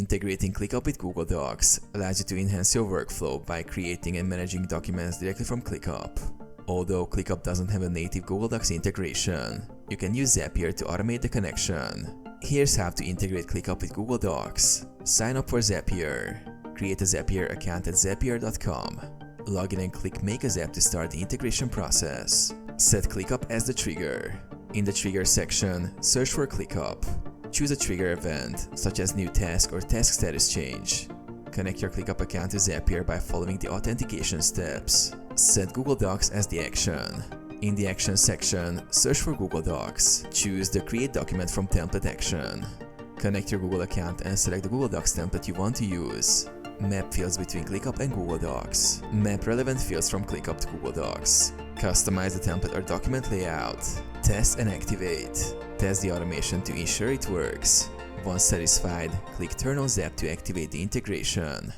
Integrating ClickUp with Google Docs allows you to enhance your workflow by creating and managing documents directly from ClickUp. Although ClickUp doesn't have a native Google Docs integration, you can use Zapier to automate the connection. Here's how to integrate ClickUp with Google Docs. Sign up for Zapier. Create a Zapier account at zapier.com. Log in and click Make a Zap to start the integration process. Set ClickUp as the trigger. In the Trigger section, search for ClickUp. Choose a trigger event, such as new task or task status change. Connect your ClickUp account to Zapier by following the authentication steps. Set Google Docs as the action. In the Action section, search for Google Docs. Choose the Create Document from Template action. Connect your Google account and select the Google Docs template you want to use. Map fields between ClickUp and Google Docs. Map relevant fields from ClickUp to Google Docs. Customize the template or document layout. Test and activate. Test the automation to ensure it works. Once satisfied, click Turn on Zap to activate the integration.